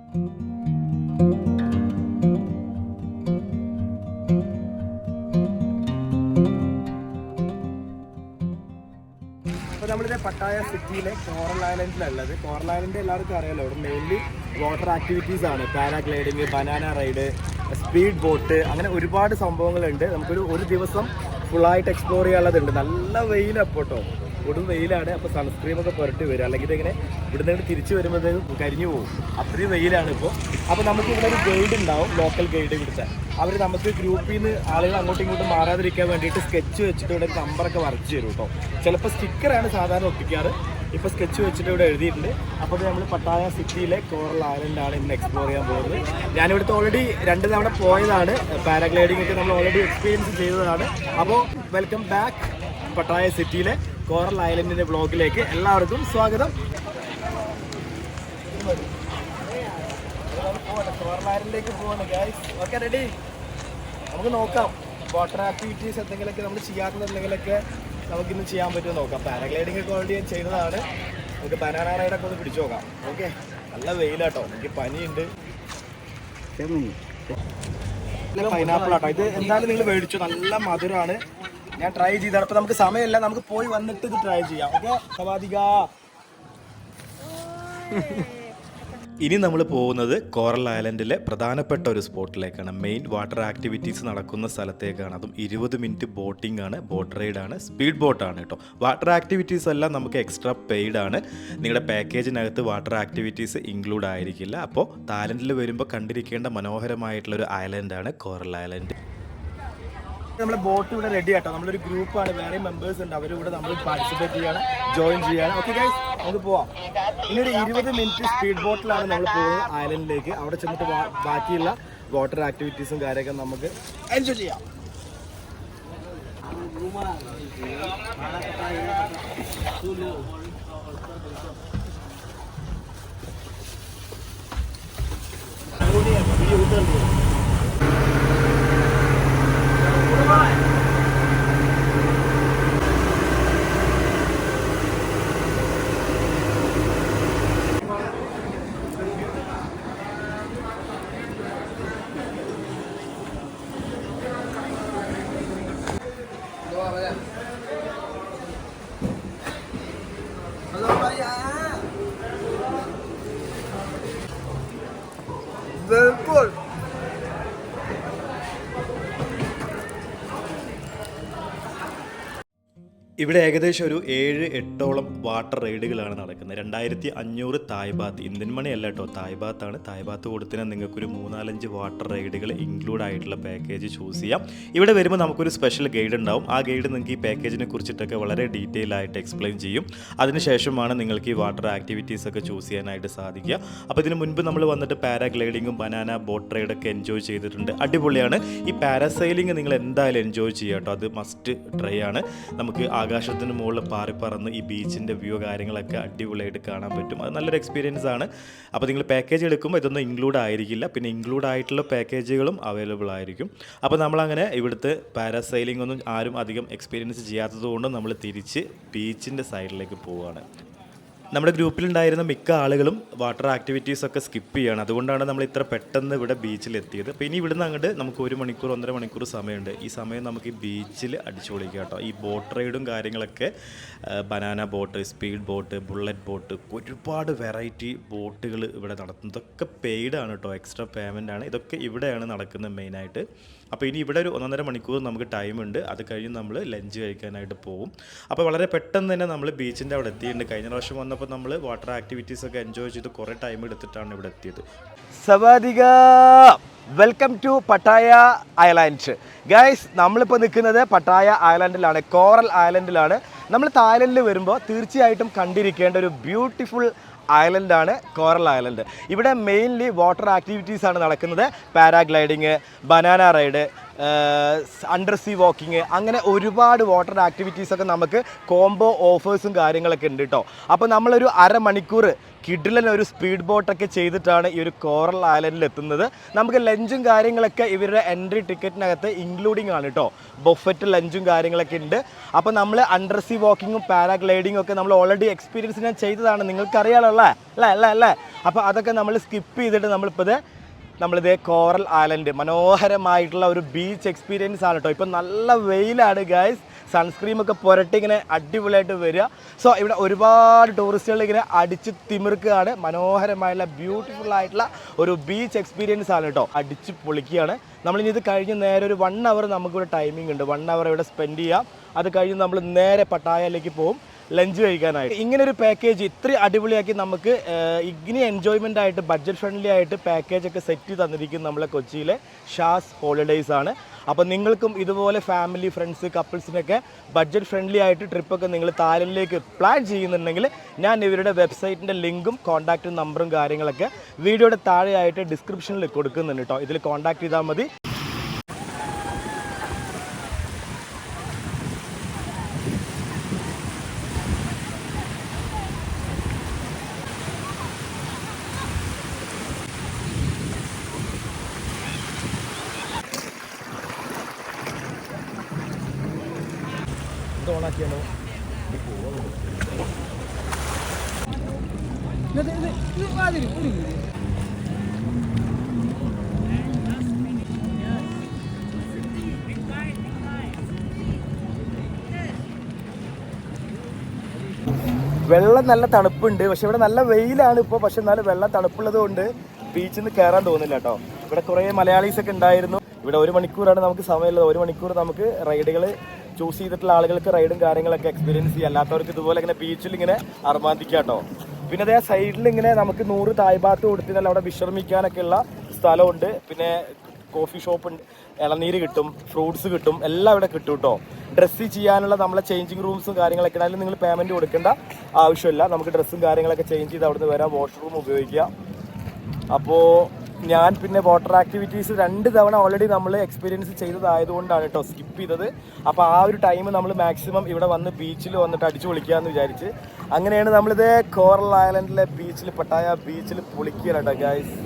അപ്പോൾ നമ്മളിത് പട്ടായ സിറ്റിയിലെ കോറൽ ഐലൻഡിലുള്ളത്. കോറൽ ഐലൻഡ് എല്ലാവർക്കും അറിയാലോ, ഇവിടെ മെയിൻലി വാട്ടർ ആക്ടിവിറ്റീസ് ആണ്. Paragliding, banana ride, speed boat, അങ്ങനെ ഒരുപാട് സംഭവങ്ങളുണ്ട്. നമുക്കൊരു ദിവസം ഫുള്ളായിട്ട് എക്സ്പ്ലോർ ചെയ്യാനുള്ളതുണ്ട്. നല്ല വെയിലപ്പോൾ കേട്ടോ, കൊടും വെയിലാണ്. അപ്പോൾ സൺസ്ക്രീമൊക്കെ പുരട്ടി വരും, അല്ലെങ്കിൽ ഇങ്ങനെ ഇവിടുന്ന് തിരിച്ചു വരുമ്പോഴത്തേക്കും കരിഞ്ഞു പോകും. അത്രയും വെയിലാണ് ഇപ്പോൾ. അപ്പോൾ നമുക്ക് ഇവിടെ ഒരു ഗൈഡ് ഉണ്ടാവും, ലോക്കൽ ഗൈഡ്. ഇവിടുത്തെ അവർ നമുക്ക് ഗ്രൂപ്പിൽ നിന്ന് ആളുകൾ അങ്ങോട്ടും ഇങ്ങോട്ടും മാറാതിരിക്കാൻ വേണ്ടിയിട്ട് സ്കെച്ച് വെച്ചിട്ട് ഇവിടെ നമ്പറൊക്കെ വരച്ച് തരും കേട്ടോ. ചിലപ്പോൾ സ്റ്റിക്കറാണ് സാധാരണ ഒട്ടിക്കാറ്, ഇപ്പോൾ സ്കെച്ച് വെച്ചിട്ട് ഇവിടെ എഴുതിയിട്ടുണ്ട്. അപ്പോൾ നമ്മൾ പട്ടായ സിറ്റിയിലെ കോറൽ ഐലൻഡാണ് ഇന്ന് എക്സ്പ്ലോർ ചെയ്യാൻ പോകുന്നത്. ഞാനിവിടുത്തെ ഓൾറെഡി 2 തവണ പോയതാണ്. പാരാഗ്ലൈഡിംഗ് ഒക്കെ നമ്മൾ ഓൾറെഡി എക്സ്പീരിയൻസ് ചെയ്തതാണ്. അപ്പോൾ വെൽക്കം ബാക്ക് പട്ടായ സിറ്റിയിലെ കോറൽ ഐലൻഡിൻ്റെ വ്ളോഗിലേക്ക് എല്ലാവർക്കും സ്വാഗതം. കോറൽ ഐലൻഡിലേക്ക് പോവാണ് ഗൈസ്. Okay, ready? നമുക്ക് നോക്കാം വാട്ടർ ആക്ടിവിറ്റീസ് എന്തെങ്കിലുമൊക്കെ നമ്മൾ ചെയ്യാറുണ്ടെങ്കിലൊക്കെ നമുക്കിന്ന് ചെയ്യാൻ പറ്റുമോ നോക്കാം. പാരാഗ്ലൈഡിംഗ് ഒക്കെ ഓൾറെഡി ഞാൻ ചെയ്തതാണ്. നമുക്ക് ബനാന റൈഡൊക്കെ ഒന്ന് പിടിച്ചു നോക്കാം. ഓക്കെ, നല്ല വെയിലാട്ടോ, എനിക്ക് പനിയുണ്ട്. പൈനാപ്പിൾ ആട്ടോ ഇത്. എന്തായാലും നിങ്ങൾ മേടിച്ചു, നല്ല മധുരമാണ്. ഞാൻ ട്രൈ ചെയ്താണ്. അപ്പോൾ നമുക്ക് സമയമില്ല, നമുക്ക് പോയി വന്നിട്ട് ഇത് ട്രൈ ചെയ്യാം. ഓക്കെ സവാദിക. ഇനി നമ്മൾ പോകുന്നത് കോറൽ ഐലൻഡിലെ പ്രധാനപ്പെട്ട ഒരു സ്പോട്ടിലേക്കാണ്. മെയിൻ വാട്ടർ ആക്ടിവിറ്റീസ് നടക്കുന്ന സ്ഥലത്തേക്കാണ്. അതും 20 മിനിറ്റ് ബോട്ടിംഗ് ആണ്, ബോട്ട് റൈഡാണ്, സ്പീഡ് ബോട്ടാണ് കേട്ടോ. വാട്ടർ ആക്ടിവിറ്റീസ് എല്ലാം നമുക്ക് എക്സ്ട്രാ പെയ്ഡ് ആണ്. നിങ്ങളുടെ പാക്കേജിനകത്ത് വാട്ടർ ആക്ടിവിറ്റീസ് ഇൻക്ലൂഡ് ആയിരിക്കില്ല. അപ്പോൾ തായ്ലൻഡിൽ വരുമ്പോൾ കണ്ടിരിക്കേണ്ട മനോഹരമായിട്ടുള്ളൊരു ഐലൻഡാണ് കോറൽ ഐലൻഡ്. നമ്മുടെ ബോട്ട് ഇവിടെ റെഡി ആട്ടോ. നമ്മളൊരു ഗ്രൂപ്പാണ്, വേറെ മെമ്പേഴ്സ് ഉണ്ട്, അവരിവിടെ നമ്മൾ പാർട്ടിസിപ്പേറ്റ് ചെയ്യാണ്, ജോയിൻ ചെയ്യാണ്. ഓക്കെ ഗൈസ്, നമുക്ക് പോവാം. ഇനി ഒരു 20 മിനിറ്റ് സ്പീഡ് ബോട്ടിലാണ് നമ്മൾ പോകുന്നത് ഐലൻഡിലേക്ക്. അവിടെ ചെന്നിട്ട് ബാക്കിയുള്ള വാട്ടർ ആക്ടിവിറ്റീസും കാര്യമൊക്കെ നമുക്ക് എൻജോയ് ചെയ്യാം. बिल्कुल ഇവിടെ ഏകദേശം ഒരു 7-8ഓളം വാട്ടർ റൈഡുകളാണ് നടക്കുന്നത്. 2500 തായ്ബാത്ത്, ഇന്ത്യൻ മണി അല്ല കേട്ടോ, തായ്ബാത്താണ്. തായ്ബാത്ത് കൊടുത്തിനാൽ നിങ്ങൾക്കൊരു 3-4 വാട്ടർ റൈഡുകൾ ഇൻക്ലൂഡ് ആയിട്ടുള്ള പാക്കേജ് ചൂസ് ചെയ്യാം. ഇവിടെ വരുമ്പോൾ നമുക്കൊരു സ്പെഷ്യൽ ഗൈഡ് ഉണ്ടാവും. ആ ഗൈഡ് നിങ്ങൾക്ക് ഈ പാക്കേജിനെ കുറിച്ചിട്ടൊക്കെ വളരെ ഡീറ്റെയിൽ ആയിട്ട് എക്സ്പ്ലെയിൻ ചെയ്യും. അതിനുശേഷമാണ് നിങ്ങൾക്ക് ഈ വാട്ടർ ആക്ടിവിറ്റീസ് ഒക്കെ ചൂസ് ചെയ്യാനായിട്ട് സാധിക്കുക. അപ്പോൾ ഇതിന് മുൻപ് നമ്മൾ വന്നിട്ട് പാരാഗ്ലൈഡിങ്ങും ബനാന ബോട്ട് റൈഡൊക്കെ എൻജോയ് ചെയ്തിട്ടുണ്ട്, അടിപൊളിയാണ്. ഈ പാരാസൈലിംഗ് നിങ്ങൾ എന്തായാലും എൻജോയ് ചെയ്യുക കേട്ടോ, അത് മസ്റ്റ് ട്രൈ ആണ്. നമുക്ക് ആകാശത്തിന് മുകളിൽ പറന്ന് ഈ ബീച്ചിൻ്റെ വ്യൂ കാര്യങ്ങളൊക്കെ അടിപൊളിയായിട്ട് കാണാൻ പറ്റും. അത് നല്ലൊരു എക്സ്പീരിയൻസ് ആണ്. അപ്പോൾ നിങ്ങൾ പാക്കേജ് എടുക്കുമ്പോൾ ഇതൊന്നും ഇൻക്ലൂഡ് ആയിരിക്കില്ല. പിന്നെ ഇൻക്ലൂഡ് ആയിട്ടുള്ള പാക്കേജുകളും അവൈലബിൾ ആയിരിക്കും. അപ്പോൾ നമ്മളങ്ങനെ ഇവിടുത്തെ പാരാസൈലിംഗ് ഒന്നും ആരും അധികം എക്സ്പീരിയൻസ് ചെയ്യാത്തതുകൊണ്ട് നമ്മൾ തിരിച്ച് ബീച്ചിൻ്റെ സൈഡിലേക്ക് പോവുകയാണ്. നമ്മുടെ ഗ്രൂപ്പിലുണ്ടായിരുന്ന മിക്ക ആളുകളും വാട്ടർ ആക്ടിവിറ്റീസൊക്കെ സ്കിപ്പ് ചെയ്യുകയാണ്. അതുകൊണ്ടാണ് നമ്മൾ ഇത്ര പെട്ടെന്ന് ഇവിടെ ബീച്ചിലെത്തിയത്. അപ്പോൾ ഇനി ഇവിടുന്ന് അങ്ങോട്ട് നമുക്ക് 1 മണിക്കൂർ 1.5 മണിക്കൂർ സമയമുണ്ട്. ഈ സമയം നമുക്ക് ഈ ബീച്ചിൽ അടിച്ചു പൊളിക്കാം കേട്ടോ. ഈ ബോട്ട് റൈഡും കാര്യങ്ങളൊക്കെ, banana boat, speed boat, bullet boat, ഒരുപാട് വെറൈറ്റി ബോട്ടുകൾ ഇവിടെ നടത്തുന്നു. ഇതൊക്കെ പെയ്ഡാണ് കേട്ടോ, എക്സ്ട്രാ പേയ്മെൻ്റ് ആണ്. ഇതൊക്കെ ഇവിടെയാണ് നടക്കുന്നത് മെയിനായിട്ട്. അപ്പോൾ ഇനി ഇവിടെ ഒരു 1.5 മണിക്കൂർ നമുക്ക് ടൈമുണ്ട്. അത് കഴിഞ്ഞ് നമ്മൾ ലഞ്ച് കഴിക്കാനായിട്ട് പോകും. അപ്പോൾ വളരെ പെട്ടെന്ന് തന്നെ നമ്മൾ ബീച്ചിൻ്റെ അവിടെ എത്തിയിട്ടുണ്ട്. കഴിഞ്ഞ പ്രാവശ്യം വന്നപ്പോൾ നമ്മൾ വാട്ടർ ആക്ടിവിറ്റീസൊക്കെ എൻജോയ് ചെയ്ത് കുറേ ടൈം എടുത്തിട്ടാണ് ഇവിടെ എത്തിയത്. സവാദിക, welcome to Pattaya island. Guys, നമ്മളിപ്പോൾ നിൽക്കുന്നത് പട്ടായ ഐലൻഡിലാണ്, കോറൽ ഐലൻഡിലാണ്. നമ്മൾ തായ്ലൻഡിൽ വരുമ്പോൾ തീർച്ചയായിട്ടും കണ്ടിരിക്കേണ്ട ഒരു ബ്യൂട്ടിഫുൾ ഐലൻഡാണ് കോറൽ ഐലൻഡ്. ഇവിടെ മെയിൻലി വാട്ടർ ആക്ടിവിറ്റീസ് ആണ് നടക്കുന്നത്. Paragliding, banana ride, under see walking, അങ്ങനെ ഒരുപാട് വാട്ടർ ആക്ടിവിറ്റീസൊക്കെ നമുക്ക് കോംബോ ഓഫേഴ്സും കാര്യങ്ങളൊക്കെ ഉണ്ട് കേട്ടോ. അപ്പോൾ നമ്മളൊരു 1/2 മണിക്കൂർ കിഡിലൻ ഒരു സ്പീഡ് ബോട്ടൊക്കെ ചെയ്തിട്ടാണ് ഈ ഒരു കോറൽ ഐലൻഡിൽ എത്തുന്നത്. നമുക്ക് ലഞ്ചും കാര്യങ്ങളൊക്കെ ഇവരുടെ എൻട്രി ടിക്കറ്റിനകത്ത് ഇൻക്ലൂഡിങ് ആണ് കേട്ടോ. ബൊഫറ്റ് ലഞ്ചും കാര്യങ്ങളൊക്കെ ഉണ്ട്. അപ്പോൾ നമ്മൾ അണ്ടർ സീ വാക്കിങ്ങും പാരാഗ്ലൈഡിങ്ങും ഒക്കെ നമ്മൾ ഓൾറെഡി എക്സ്പീരിയൻസ് ഞാൻ ചെയ്തതാണ്, നിങ്ങൾക്കറിയാലോ അല്ലേ. അപ്പോൾ അതൊക്കെ നമ്മൾ സ്കിപ്പ് ചെയ്തിട്ട് നമ്മളിതേ കോറൽ ഐലൻഡ് മനോഹരമായിട്ടുള്ള ഒരു ബീച്ച് എക്സ്പീരിയൻസ് ആണ് കേട്ടോ. ഇപ്പം നല്ല വെയിലാണ് ഗൈസ്, സൺസ്ക്രീമൊക്കെ പുരട്ടി ഇങ്ങനെ അടിപൊളിയായിട്ട് വരിക. സോ ഇവിടെ ഒരുപാട് ടൂറിസ്റ്റുകൾ ഇങ്ങനെ അടിച്ച് തിമിർക്കുകയാണ്. മനോഹരമായിട്ടുള്ള ബ്യൂട്ടിഫുൾ ആയിട്ടുള്ള ഒരു ബീച്ച് എക്സ്പീരിയൻസ് ആണ് കേട്ടോ. അടിച്ച് പൊളിക്കുകയാണ്. നമ്മളിനി ഇത് കഴിഞ്ഞ് നേരെ ഒരു 1 hour നമുക്കിവിടെ ടൈമിംഗ് ഉണ്ട്. 1 hour ഇവിടെ സ്പെൻഡ് ചെയ്യാം. അത് കഴിഞ്ഞ് നമ്മൾ നേരെ പട്ടായയിലേക്ക് പോകും ലഞ്ച് കഴിക്കാനായിട്ട്. ഇങ്ങനെ ഒരു പാക്കേജ് ഇത്ര അടിപൊളിയാക്കി നമുക്ക് ഇങ്ങനെ എൻജോയ്മെൻ്റ് ആയിട്ട് ബഡ്ജറ്റ് ഫ്രണ്ട്ലി ആയിട്ട് പാക്കേജൊക്കെ സെറ്റ് തന്നിരിക്കും നമ്മളെ കൊച്ചിയിലെ ഷാസ് ഹോളിഡേയ്സ് ആണ്. അപ്പോൾ നിങ്ങൾക്കും ഇതുപോലെ ഫാമിലി ഫ്രണ്ട്സ് കപ്പിൾസിനൊക്കെ ബഡ്ജറ്റ് ഫ്രണ്ട്ലി ആയിട്ട് ട്രിപ്പൊക്കെ നിങ്ങൾ തായ്ലൻഡിലേക്ക് പ്ലാൻ ചെയ്യുന്നുണ്ടെങ്കിൽ ഞാൻ ഇവരുടെ വെബ്സൈറ്റിൻ്റെ ലിങ്കും കോൺടാക്റ്റ് നമ്പറും കാര്യങ്ങളൊക്കെ വീഡിയോയുടെ താഴെയായിട്ട് ഡിസ്ക്രിപ്ഷനിൽ കൊടുക്കുന്നുണ്ട് കേട്ടോ. ഇതിൽ കോൺടാക്ട് ചെയ്താൽ മതി. ഓണാക്കിയാലോ? വെള്ളം നല്ല തണുപ്പുണ്ട്, പക്ഷെ ഇവിടെ നല്ല വെയിലാണ് ഇപ്പോൾ. പക്ഷെ എന്നാലും വെള്ളം തണുപ്പുള്ളത് കൊണ്ട് ബീച്ചിൽ നിന്ന് കയറാൻ തോന്നില്ല കേട്ടോ. ഇവിടെ കുറേ മലയാളീസൊക്കെ ഉണ്ടായിരുന്നു. ഇവിടെ 1 മണിക്കൂറാണ് നമുക്ക് സമയമുള്ളത്. 1 മണിക്കൂർ നമുക്ക് റൈഡുകൾ ചൂസ് ചെയ്തിട്ടുള്ള ആളുകൾക്ക് റൈഡും കാര്യങ്ങളൊക്കെ എക്സ്പീരിയൻസ് ചെയ്യാം. അല്ലാത്തവർക്ക് ഇതുപോലെ ഇങ്ങനെ ബീച്ചിൽ ഇങ്ങനെ അർമാദിക്കാം കേട്ടോ. പിന്നെ അതേ സൈഡിൽ ഇങ്ങനെ നമുക്ക് 100 തായ് ബാത്ത് കൊടുത്തിനാൽ അവിടെ വിശ്രമിക്കാനൊക്കെ ഉള്ള സ്ഥലമുണ്ട്. പിന്നെ കോഫി ഷോപ്പ് ഉണ്ട്, ഇളനീര് കിട്ടും, ഫ്രൂട്ട്സ് കിട്ടും, എല്ലാം ഇവിടെ കിട്ടും കേട്ടോ. ഡ്രസ്സ് ചെയ്യാനുള്ള നമ്മളെ ചേഞ്ചിങ് റൂംസും കാര്യങ്ങളൊക്കെ അതിൽ നിങ്ങൾ പേയ്മെൻറ്റ് കൊടുക്കേണ്ട ആവശ്യമില്ല. നമുക്ക് ഡ്രസ്സും കാര്യങ്ങളൊക്കെ ചേഞ്ച് ചെയ്ത് അവിടെ നിന്ന് വരാം, വാഷ്റൂം ഉപയോഗിക്കാം. അപ്പോൾ ഞാൻ പിന്നെ വാട്ടർ ആക്ടിവിറ്റീസ് 2 തവണ ഓൾറെഡി നമ്മൾ എക്സ്പീരിയൻസ് ചെയ്തതായതുകൊണ്ടാണ് കേട്ടോ സ്കിപ്പ് ചെയ്തത്. അപ്പോൾ ആ ഒരു ടൈം നമ്മൾ മാക്സിമം ഇവിടെ വന്ന് ബീച്ചിൽ വന്നിട്ട് അടിച്ചു പൊളിക്കാമെന്ന് വിചാരിച്ച് അങ്ങനെയാണ് നമ്മളിത് കോറൽ ഐലൻഡിലെ ബീച്ചിൽ പട്ടായ ബീച്ചിൽ പൊളിക്കുകയാണ് കേട്ടോ ഗൈസ്.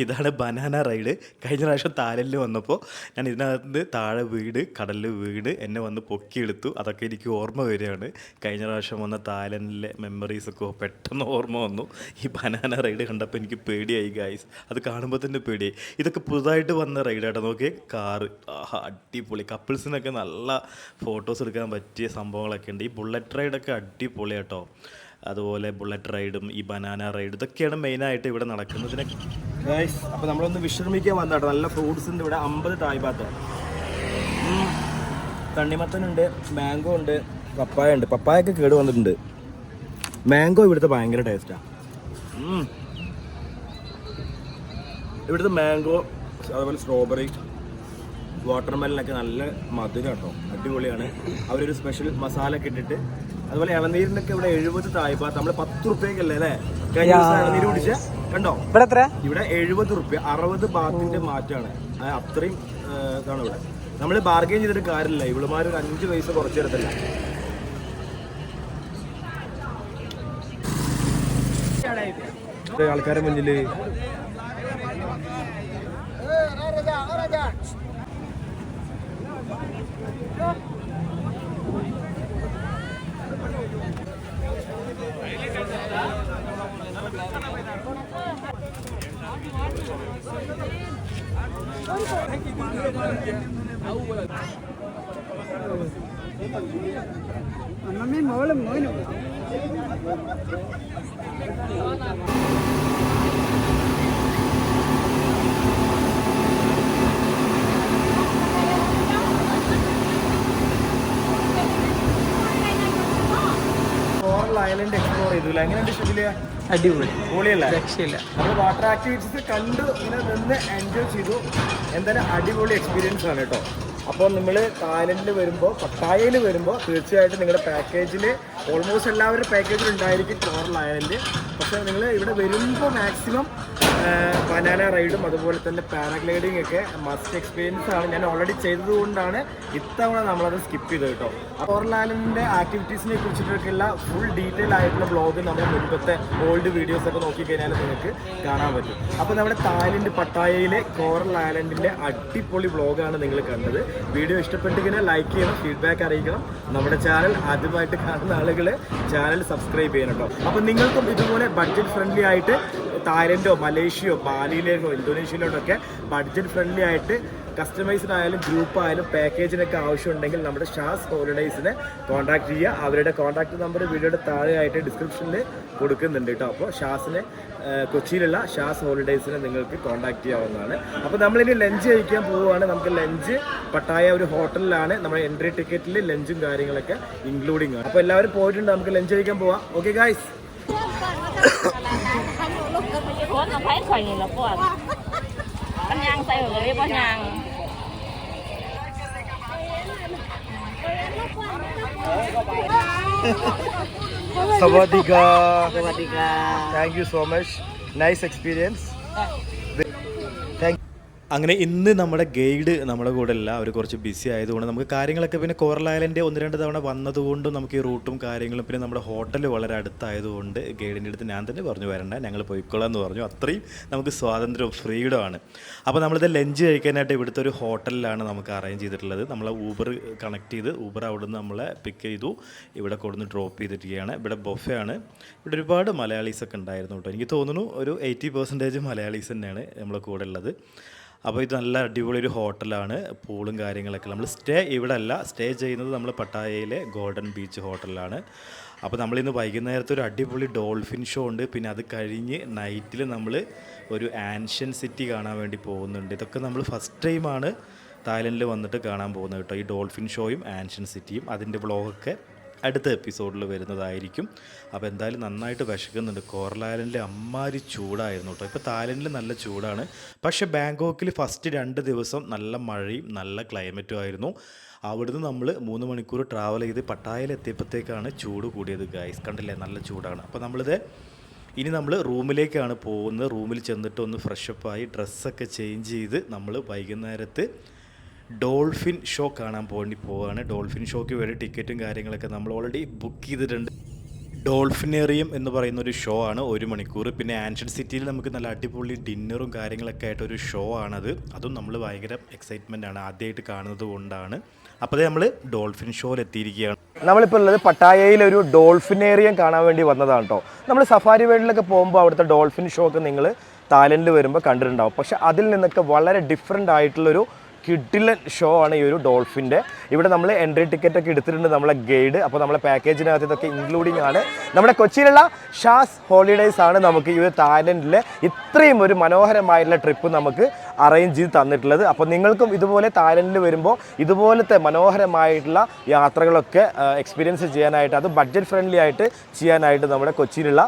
ഇതാണ് ബനാന റൈഡ്. കഴിഞ്ഞ പ്രാവശ്യം തായ്ലൻഡിൽ വന്നപ്പോൾ ഞാൻ ഇതിനകത്ത് താഴെ വീട് കടലിൽ വീട് എന്നെ വന്ന് പൊക്കിയെടുത്തു. അതൊക്കെ എനിക്ക് ഓർമ്മ വരികയാണ്. കഴിഞ്ഞ പ്രാവശ്യം വന്ന തായ്ലൻഡിലെ മെമ്മറീസൊക്കെ പെട്ടെന്ന് ഓർമ്മ വന്നു. ഈ ബനാന റൈഡ് കണ്ടപ്പോൾ എനിക്ക് പേടിയായി ഗൈസ്. അത് കാണുമ്പോൾ തന്നെ പേടിയായി. ഇതൊക്കെ പുതുതായിട്ട് വന്ന റൈഡാട്ടോ. നോക്കിയേ, കാറ് അടിപൊളി. കപ്പിൾസിനൊക്കെ നല്ല ഫോട്ടോസ് എടുക്കാൻ പറ്റിയ സംഭവങ്ങളൊക്കെ ഉണ്ട്. ഈ ബുള്ളറ്റ് റൈഡൊക്കെ അടിപൊളിയാട്ടോ. അതുപോലെ ബുള്ളറ്റ് റൈഡും ഈ ബനാന റൈഡ് ഇതൊക്കെയാണ് മെയിനായിട്ട് ഇവിടെ നടക്കുന്നതിനെ. അപ്പോൾ നമ്മളൊന്ന് വിശ്രമിക്കാൻ വന്നാട്ടോ. നല്ല ഫ്രൂട്ട്സ് ഉണ്ട് ഇവിടെ. 50 തായ് ബാത്ത്, തണ്ണിമത്തനുണ്ട്, മാംഗോ ഉണ്ട്, പപ്പായ ഉണ്ട്. പപ്പായൊക്കെ കേട് വന്നിട്ടുണ്ട്. മാംഗോ ഇവിടുത്തെ ഭയങ്കര ടേസ്റ്റാണ്. ഇവിടുത്തെ മാംഗോ, അതുപോലെ സ്ട്രോബെറി, വാട്ടർമെലനൊക്കെ നല്ല മധുരം കേട്ടോ, അടിപൊളിയാണ്. അവരൊരു സ്പെഷ്യൽ മസാല ഒക്കെ ഇട്ടിട്ട്. അതുപോലെ ഇളനീരിനൊക്കെ ഇവിടെ 70 തായ് ബാത്ത്. നമ്മൾ 10 റുപ്യക്കല്ലേ അല്ലേ കഴിഞ്ഞ ദിവസം ഇളനീര് കുടിച്ച കണ്ടോ? ഇവിടെ 70 റുപ്യ, 60 ബാത്തിന്റെ മാറ്റാണ്. അത്രയും ഇതാണ് ഇവിടെ. നമ്മൾ ബാർഗെയിൻ ചെയ്തിട്ട് കാര്യമില്ല. ഇവളുമാർ ഒരു 5 പൈസ കുറച്ച് തരത്തില്ല. ആൾക്കാരെ മുന്നില് ഐലൻഡ് എക്സ്പ്ലോർ ചെയ്തു. എങ്ങനെയുണ്ട് ശരിയില്ല? അടിപൊളി, പൊളിയല്ലേ? രക്ഷയില്ല. നമ്മൾ വാട്ടർ ആക്ടിവിറ്റീസ് കണ്ടു ഇങ്ങനെ നിന്ന് എൻജോയ് ചെയ്തു. എന്തായാലും അടിപൊളി എക്സ്പീരിയൻസ് ആണ് കേട്ടോ. അപ്പോൾ നിങ്ങൾ തായ്ലൻഡിൽ വരുമ്പോൾ, പട്ടായയിൽ വരുമ്പോൾ തീർച്ചയായിട്ടും നിങ്ങളുടെ പാക്കേജിൽ ഓൾമോസ്റ്റ് എല്ലാവരുടെ പാക്കേജിൽ ഉണ്ടായിരിക്കും കോറൽ ഐലൻഡ്. പക്ഷേ നിങ്ങൾ ഇവിടെ വരുമ്പോൾ മാക്സിമം ബനാന റൈഡും അതുപോലെ തന്നെ പാരാഗ്ലൈഡിംഗ് ഒക്കെ മസ്റ്റ് എക്സ്പീരിയൻസ് ആണ്. ഞാൻ ഓൾറെഡി ചെയ്തതുകൊണ്ടാണ് ഇത്തവണ നമ്മളത് സ്കിപ്പ് ചെയ്തത് കേട്ടോ. കോറൽ ആക്ടിവിറ്റീസിനെ കുറിച്ചിട്ടൊക്കെയുള്ള ഫുൾ ഡീറ്റെയിൽ ആയിട്ടുള്ള ബ്ലോഗ് നമ്മുടെ മുൻപത്തെ ഓൾഡ് വീഡിയോസ് ഒക്കെ നോക്കിക്കഴിഞ്ഞാൽ നിങ്ങൾക്ക് കാണാൻ പറ്റും. അപ്പോൾ നമ്മുടെ തായ്ലൻഡ് പട്ടായയിലെ കോറൽ ഐലൻഡിൻ്റെ അടിപൊളി ബ്ലോഗാണ് നിങ്ങൾ കണ്ടത്. വീഡിയോ ഇഷ്ടപ്പെട്ടെങ്കിൽ ലൈക്ക് ചെയ്യണം, ഫീഡ്ബാക്ക് അറിയിക്കണം. നമ്മുടെ ചാനൽ ആദ്യമായിട്ട് കാണുന്ന ആളുകൾ ചാനൽ സബ്സ്ക്രൈബ് ചെയ്യണം കേട്ടോ. അപ്പോൾ നിങ്ങൾക്കും ഇതുപോലെ ബഡ്ജറ്റ് ഫ്രണ്ട്ലി ആയിട്ട് തായ്ലൻഡോ മലേഷ്യയോ ബാലിയിലേക്കോ ഇന്തോനേഷ്യയിലോട്ടൊക്കെ ബഡ്ജറ്റ് ഫ്രണ്ട്ലി ആയിട്ട് കസ്റ്റമൈസ്ഡ് ആയാലും ഗ്രൂപ്പ് ആയാലും പാക്കേജിനൊക്കെ ആവശ്യമുണ്ടെങ്കിൽ നമ്മുടെ ഷാസ് ഹോളിഡേയ്സിനെ കോൺടാക്ട് ചെയ്യുക. അവരുടെ കോൺടാക്ട് നമ്പർ വീഡിയോയുടെ താഴെയായിട്ട് ഡിസ്ക്രിപ്ഷനിൽ കൊടുക്കുന്നുണ്ട് കേട്ടോ. അപ്പോൾ ഷാസിനെ കൊച്ചിയിലുള്ള ഷാസ് ഹോളിഡേയ്സിനെ നിങ്ങൾക്ക് കോൺടാക്ട് ചെയ്യാവുന്നതാണ്. അപ്പോൾ നമ്മളിനി ലഞ്ച് കഴിക്കാൻ പോവുകയാണ്. നമുക്ക് ലഞ്ച് പട്ടായ ഒരു ഹോട്ടലിലാണ്. നമ്മുടെ എൻട്രി ടിക്കറ്റിൽ ലഞ്ചും കാര്യങ്ങളൊക്കെ ഇൻക്ലൂഡിങ് ആണ്. അപ്പോൾ എല്ലാവരും പോയിട്ടുണ്ട്, നമുക്ക് ലഞ്ച് കഴിക്കാൻ പോവാം. Okay guys. nó phải xoay nhiều lắm quá. Bánh nhang xay rồi đi bánh nhang. Sawadika. Sawadika. Thank you so much. Nice experience. അങ്ങനെ ഇന്ന് നമ്മുടെ ഗൈഡ് നമ്മുടെ കൂടെ അല്ല, അവർ കുറച്ച് ബിസി ആയതുകൊണ്ട് നമുക്ക് കാര്യങ്ങളൊക്കെ, പിന്നെ കോറൽ ഐലൻഡ് 1-2 തവണ വന്നതുകൊണ്ട് നമുക്ക് ഈ റൂട്ടും കാര്യങ്ങളും, പിന്നെ നമ്മുടെ ഹോട്ടൽ വളരെ അടുത്തായതുകൊണ്ട് ഗൈഡിൻ്റെ അടുത്ത് ഞാൻ തന്നെ പറഞ്ഞു വരണ്ട, ഞങ്ങൾ പോയിക്കോളാം എന്ന് പറഞ്ഞു. അത്രയും നമുക്ക് സ്വാതന്ത്ര്യവും ഫ്രീഡമാണ്. അപ്പോൾ നമ്മളിത് ലഞ്ച് കഴിക്കാനായിട്ട് ഇവിടുത്തെ ഒരു ഹോട്ടലിലാണ് നമുക്ക് അറേഞ്ച് ചെയ്തിട്ടുള്ളത്. നമ്മളെ ഊബർ കണക്ട് ചെയ്ത് ഊബർ അവിടെ നിന്ന് നമ്മളെ പിക്ക് ചെയ്തു, ഇവിടെ കൊടുന്ന് ഡ്രോപ്പ് ചെയ്തിരിക്കുകയാണ്. ഇവിടെ ബൊഫേ ആണ്. ഇവിടെ ഒരുപാട് മലയാളീസൊക്കെ ഉണ്ടായിരുന്നു കേട്ടോ. എനിക്ക് തോന്നുന്നു ഒരു 80% മലയാളീസ് തന്നെയാണ് നമ്മളെ കൂടെ ഉള്ളത്. അപ്പോൾ ഇത് നല്ല അടിപൊളി ഒരു ഹോട്ടലാണ്. പൂളും കാര്യങ്ങളൊക്കെ. നമ്മൾ സ്റ്റേ ഇവിടെ അല്ല, സ്റ്റേ ചെയ്യുന്നത് നമ്മൾ പട്ടായയിലെ ഗോൾഡൻ ബീച്ച് ഹോട്ടലിലാണ്. അപ്പോൾ നമ്മളിന്ന് വൈകുന്നേരത്തെ ഒരു അടിപൊളി ഡോൾഫിൻ ഷോ ഉണ്ട്. പിന്നെ അത് കഴിഞ്ഞ് നൈറ്റിൽ നമ്മൾ ഒരു ആൻഷ്യൻ സിറ്റി കാണാൻ വേണ്ടി പോകുന്നുണ്ട്. ഇതൊക്കെ നമ്മൾ ഫസ്റ്റ് ടൈമാണ് തായ്ലൻഡിൽ വന്നിട്ട് കാണാൻ പോകുന്നത് കേട്ടോ. ഈ ഡോൾഫിൻ ഷോയും ആൻഷ്യൻ സിറ്റിയും. അതിൻ്റെ വ്ളോഗൊക്കെ അടുത്ത എപ്പിസോഡിൽ വരുന്നതായിരിക്കും. അപ്പോൾ എന്തായാലും നന്നായിട്ട് വിശക്കുന്നുണ്ട്. കോറൽ ഐലൻഡിൽ അമ്മാതിരി ചൂടായിരുന്നു കേട്ടോ. ഇപ്പോൾ തായ്ലൻഡിൽ നല്ല ചൂടാണ്. പക്ഷേ ബാങ്കോക്കിൽ ഫസ്റ്റ് 2 ദിവസം നല്ല മഴയും നല്ല ക്ലൈമറ്റും ആയിരുന്നു. അവിടുന്ന് നമ്മൾ 3 മണിക്കൂർ ട്രാവൽ ചെയ്ത് പട്ടായയിൽ എത്തിയപ്പോഴത്തേക്കാണ് ചൂട് കൂടിയത് ഗൈസ്. കണ്ടില്ലേ, നല്ല ചൂടാണ്. അപ്പോൾ നമ്മളിത് ഇനി നമ്മൾ റൂമിലേക്കാണ് പോകുന്നത്. റൂമിൽ ചെന്നിട്ട് ഒന്ന് ഫ്രഷപ്പായി ഡ്രസ്സൊക്കെ ചേഞ്ച് ചെയ്ത് നമ്മൾ വൈകുന്നേരത്ത് ഡോൾഫിൻ ഷോ കാണാൻ പോവുകയാണ്. ഡോൾഫിൻ ഷോയ്ക്ക് വേണ്ടി ടിക്കറ്റും കാര്യങ്ങളൊക്കെ നമ്മൾ ഓൾറെഡി ബുക്ക് ചെയ്തിട്ടുണ്ട്. ഡോൾഫിനേറിയം എന്ന് പറയുന്നൊരു ഷോ ആണ്, 1 മണിക്കൂർ. പിന്നെ ആൻഷ്യൻ സിറ്റിയിൽ നമുക്ക് നല്ല അടിപൊളി ഡിന്നറും കാര്യങ്ങളൊക്കെ ആയിട്ടൊരു ഷോ ആണത്. അതും നമ്മൾ ഭയങ്കര എക്സൈറ്റ്മെൻ്റ് ആണ്, ആദ്യമായിട്ട് കാണുന്നത് കൊണ്ടാണ്. അപ്പോൾ നമ്മൾ ഡോൾഫിൻ ഷോയിൽ എത്തിയിരിക്കുകയാണ്. നമ്മളിപ്പോൾ ഉള്ളത് പട്ടായയിൽ ഒരു ഡോൾഫിനേറിയം കാണാൻ വേണ്ടി വന്നതാണ് കേട്ടോ. നമ്മൾ സഫാരി വേൾഡിലൊക്കെ പോകുമ്പോൾ അവിടുത്തെ ഡോൾഫിൻ ഷോ ഒക്കെ നിങ്ങൾ തായ്ലൻഡിൽ വരുമ്പോൾ കണ്ടിട്ടുണ്ടാവും. പക്ഷേ അതിൽ നിന്നൊക്കെ വളരെ ഡിഫറെൻ്റ് ആയിട്ടുള്ളൊരു കിഡിലൻ ഷോ ആണ് ഈ ഒരു ഡോൾഫിൻ്റെ. ഇവിടെ നമ്മൾ എൻട്രി ടിക്കറ്റൊക്കെ എടുത്തിട്ടുണ്ട് നമ്മളെ ഗൈഡ്. അപ്പോൾ നമ്മളെ പാക്കേജിനകത്ത് ഇതൊക്കെ ഇൻക്ലൂഡിങ് ആണ്. നമ്മുടെ കൊച്ചിയിലുള്ള ഷാസ് ഹോളിഡേയ്സ് ആണ് നമുക്ക് ഈ ഒരു തായ്ലൻഡിലെ ഇത്രയും ഒരു മനോഹരമായിട്ടുള്ള ട്രിപ്പ് നമുക്ക് അറേഞ്ച് ചെയ്ത് തന്നിട്ടുള്ളത്. അപ്പോൾ നിങ്ങൾക്കും ഇതുപോലെ തായ്ലൻഡിൽ വരുമ്പോൾ ഇതുപോലത്തെ മനോഹരമായിട്ടുള്ള യാത്രകളൊക്കെ എക്സ്പീരിയൻസ് ചെയ്യാനായിട്ട്, അത് ബഡ്ജറ്റ് ഫ്രണ്ട്ലി ആയിട്ട് ചെയ്യാനായിട്ട് നമ്മുടെ കൊച്ചിയിലുള്ള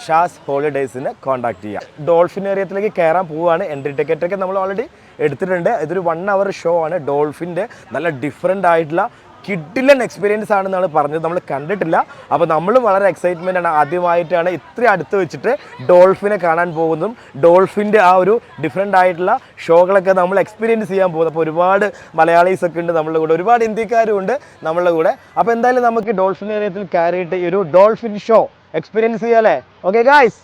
ഷാസ് ഹോളിഡേയ്സിനെ കോൺടാക്ട് ചെയ്യാം. ഡോൾഫിനേറിയത്തിലേക്ക് കയറാൻ പോവുകയാണ്. എൻട്രി ടിക്കറ്റൊക്കെ നമ്മൾ ഓൾറെഡി എടുത്തിട്ടുണ്ട്. ഇതൊരു 1 hour ഷോ ആണ്. ഡോൾഫിൻ്റെ നല്ല ഡിഫറെൻ്റ് ആയിട്ടുള്ള കിഡിലൻ എക്സ്പീരിയൻസ് ആണെന്നാണ് പറഞ്ഞത്. നമ്മൾ കണ്ടിട്ടില്ല. അപ്പോൾ നമ്മൾ വളരെ എക്സൈറ്റ്മെൻ്റ് ആണ്. ആദ്യമായിട്ടാണ് ഇത്ര അടുത്ത് വെച്ചിട്ട് ഡോൾഫിനെ കാണാൻ പോകുന്നതും ഡോൾഫിൻ്റെ ആ ഒരു ഡിഫറെൻ്റ് ആയിട്ടുള്ള ഷോകളൊക്കെ നമ്മൾ എക്സ്പീരിയൻസ് ചെയ്യാൻ പോകുന്നത്. അപ്പോൾ ഒരുപാട് മലയാളീസൊക്കെ ഉണ്ട് നമ്മളുടെ കൂടെ, ഒരുപാട് ഇന്ത്യക്കാരും ഉണ്ട് നമ്മളുടെ കൂടെ. അപ്പോൾ എന്തായാലും നമുക്ക് ഡോൾഫിനേറിയത്തിൽ കയറിയിട്ട് ഈ ഒരു ഡോൾഫിൻ ഷോ എക്സ്പീരിയൻസ് ചെയ്യാല്ലേ. Okay guys.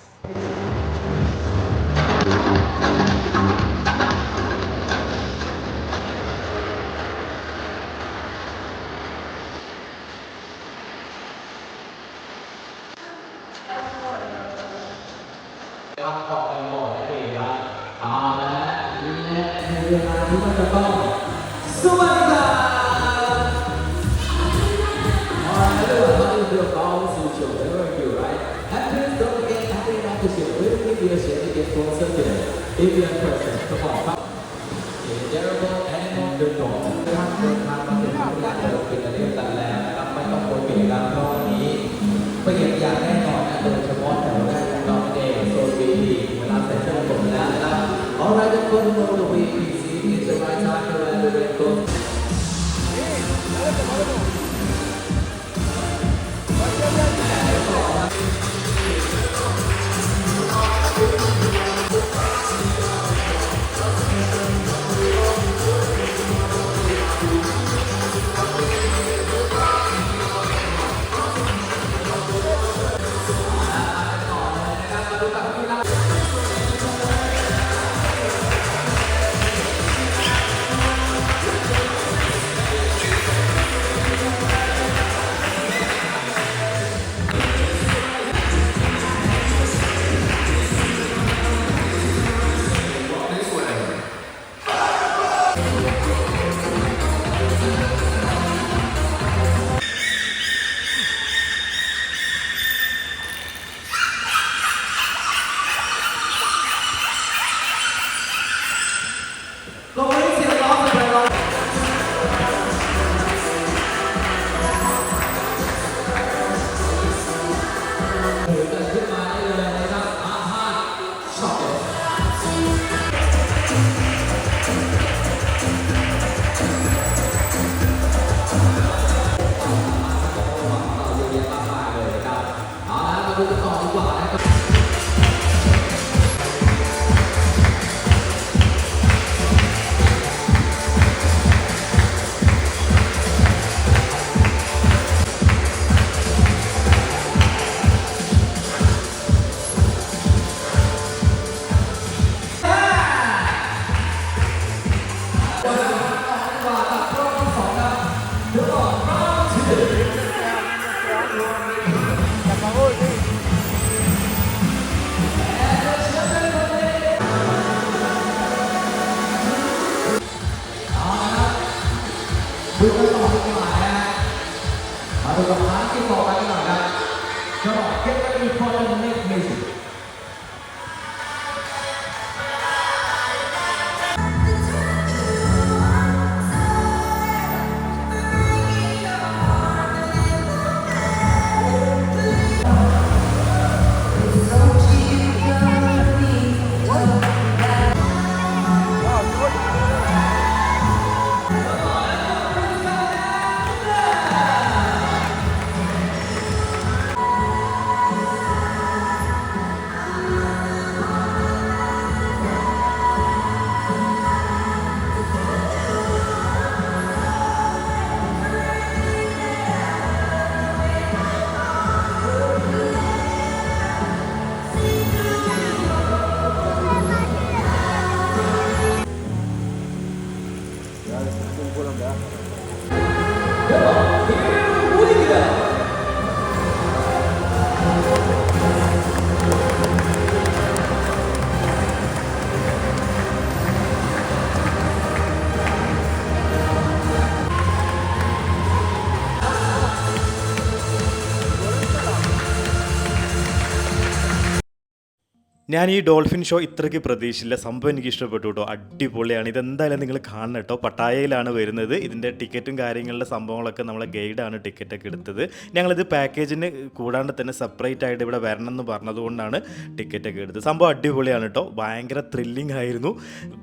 ഞാൻ ഈ ഡോൾഫിൻ ഷോ ഇത്രയ്ക്ക് പ്രതീക്ഷിച്ചില്ല. സംഭവം എനിക്ക് ഇഷ്ടപ്പെട്ടു കേട്ടോ. അടിപൊളിയാണ്. ഇതെന്തായാലും നിങ്ങൾ കാണണം കേട്ടോ. പട്ടായയിലാണ് വരുന്നത്. ഇതിൻ്റെ ടിക്കറ്റും കാര്യങ്ങളുടെ സംഭവങ്ങളൊക്കെ നമ്മളെ ഗൈഡാണ് ടിക്കറ്റൊക്കെ എടുത്തത്. ഞങ്ങളിത് പാക്കേജിന് കൂടാണ്ട് തന്നെ സെപ്പറേറ്റ് ആയിട്ട് ഇവിടെ വരണം എന്ന് പറഞ്ഞതുകൊണ്ടാണ് ടിക്കറ്റൊക്കെ എടുത്തത്. സംഭവം അടിപൊളിയാണ് കേട്ടോ. ഭയങ്കര ത്രില്ലിംഗ് ആയിരുന്നു.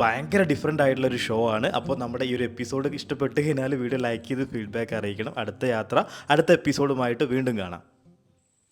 ഭയങ്കര ഡിഫറെൻ്റ് ആയിട്ടുള്ളൊരു ഷോ ആണ്. അപ്പോൾ നമ്മുടെ ഈ ഒരു എപ്പിസോഡ് ഇഷ്ടപ്പെട്ട് കഴിഞ്ഞാൽ വീഡിയോ ലൈക്ക് ചെയ്ത് ഫീഡ്ബാക്ക് അറിയിക്കണം. അടുത്ത യാത്ര അടുത്ത എപ്പിസോഡുമായിട്ട് വീണ്ടും കാണാം.